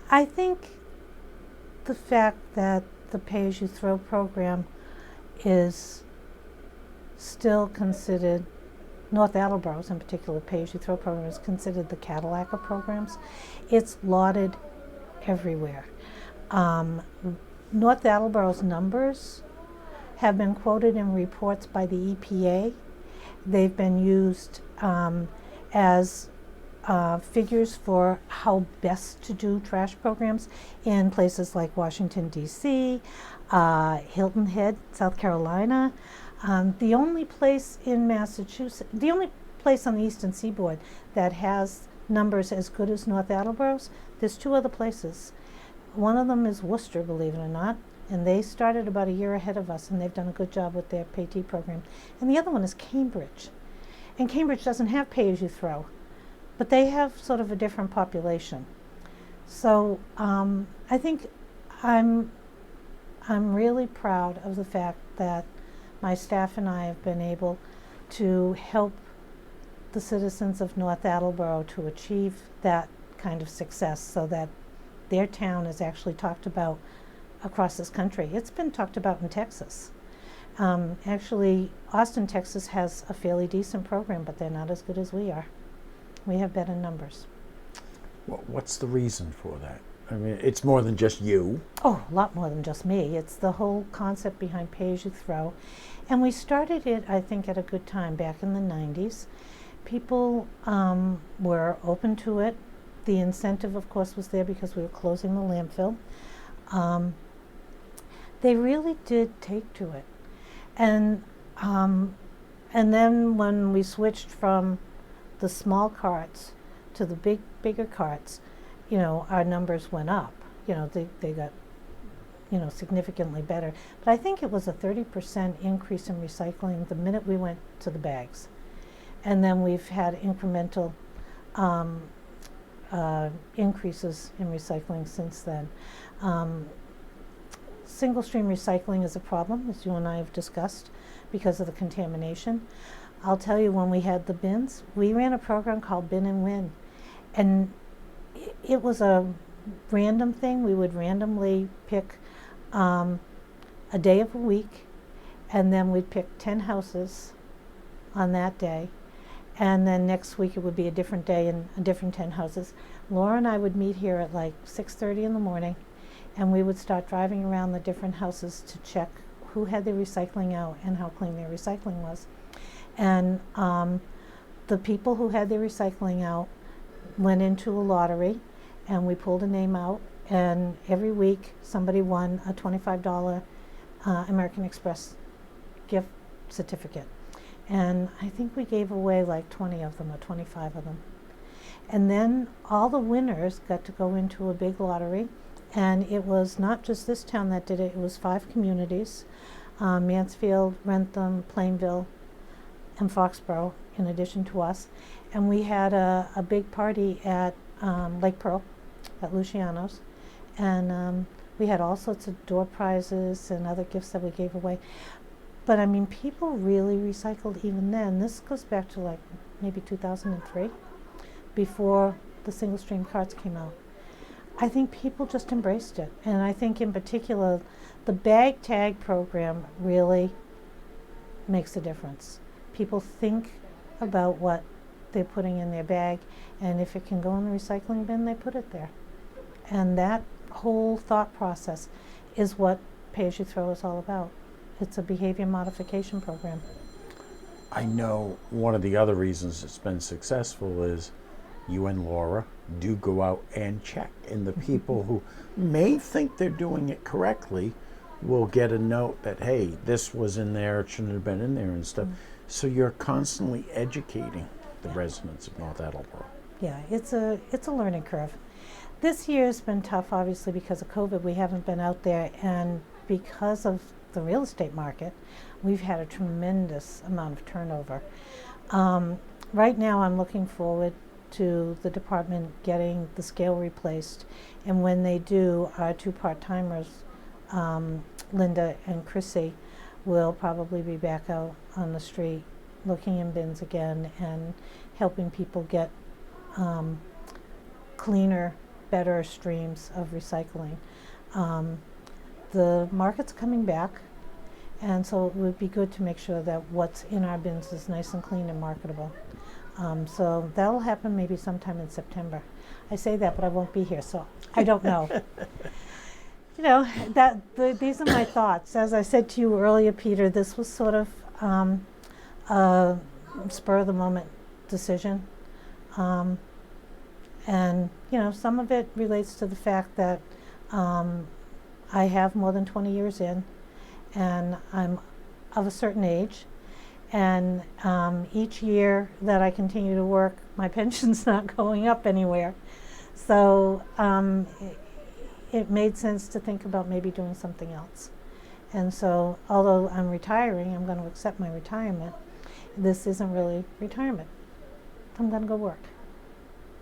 I think the fact that the pay-as-you-throw program is still considered, North Attleboro's in particular pay-as-you-throw program is considered the Cadillac of programs. It's lauded everywhere. Um, North Attleboro's numbers have been quoted in reports by the EPA. They've been used as figures for how best to do trash programs in places like Washington, D.C., Hilton Head, South Carolina. The only place in Massachusetts, the only place on the Eastern Seaboard that has numbers as good as North Attleboro's, there's two other places. One of them is Worcester, believe it or not, and they started about a year ahead of us, and they've done a good job with their pay-T program. And the other one is Cambridge. And Cambridge doesn't have pay-as-you-throw, but they have sort of a different population. So I think I'm really proud of the fact that my staff and I have been able to help the citizens of North Attleboro to achieve that kind of success so that their town is actually talked about across this country. It's been talked about in Texas. Actually, Austin, Texas has a fairly decent program, but they're not as good as we are. We have better numbers. Well, what's the reason for that? I mean, it's more than just you. Oh, a lot more than just me. It's the whole concept behind pay-as-you-throw. And we started it, I think, at a good time back in the 90s. People were open to it. The incentive, of course, was there because we were closing the landfill. They really did take to it. And then when we switched from the small carts to the bigger carts, you know, our numbers went up. You know, they got, you know, significantly better. But I think it was a 30% increase in recycling the minute we went to the bags. And then we've had incremental increases in recycling since then. Single stream recycling is a problem, as you and I have discussed, because of the contamination. I'll tell you, when we had the bins, we ran a program called Bin and Win. And it was a random thing. We would randomly pick a day of a week, and then we'd pick 10 houses on that day. And then next week it would be a different day and a different 10 houses. Laura and I would meet here at like 6:30 in the morning, and we would start driving around the different houses to check who had their recycling out and how clean their recycling was. And the people who had their recycling out went into a lottery, and we pulled a name out, and every week somebody won a $25 American Express gift certificate. And I think we gave away like 20 of them or 25 of them. And then all the winners got to go into a big lottery, and it was not just this town that did it, it was 5 communities, Mansfield, Rentham, Plainville, and Foxborough, in addition to us. And we had a big party at Lake Pearl, at Luciano's, and we had all sorts of door prizes and other gifts that we gave away. But I mean, people really recycled even then. This goes back to like maybe 2003, before the single stream carts came out. I think people just embraced it. And I think in particular, the bag tag program really makes a difference. People think about what they're putting in their bag, and if it can go in the recycling bin, they put it there. And that whole thought process is what Pay-As-You-Throw is all about. It's a behavior modification program. I know one of the other reasons it's been successful is you and Laura do go out and check, and the people who may think they're doing it correctly will get a note that, hey, this was in there, it shouldn't have been in there and stuff. So you're constantly educating the residents of North Attleboro. Yeah, it's a learning curve. This year's been tough, obviously, because of COVID. We haven't been out there, and because of the real estate market, we've had a tremendous amount of turnover. Right now I'm looking forward to the department getting the scale replaced, and when they do, our 2 part-timers, Linda and Chrissy, will probably be back out on the street looking in bins again and helping people get cleaner better streams of recycling. The market's coming back, and so it would be good to make sure that what's in our bins is nice and clean and marketable. So that'll happen maybe sometime in September. I say that, but I won't be here, so I don't know. You know, these are my thoughts. As I said to you earlier, Peter, this was sort of a spur of the moment decision. And, you know, some of it relates to the fact that I have more than 20 years in, and I'm of a certain age. And each year that I continue to work, my pension's not going up anywhere. So it made sense to think about maybe doing something else. And so, although I'm retiring, I'm going to accept my retirement. This isn't really retirement. I'm going to go work.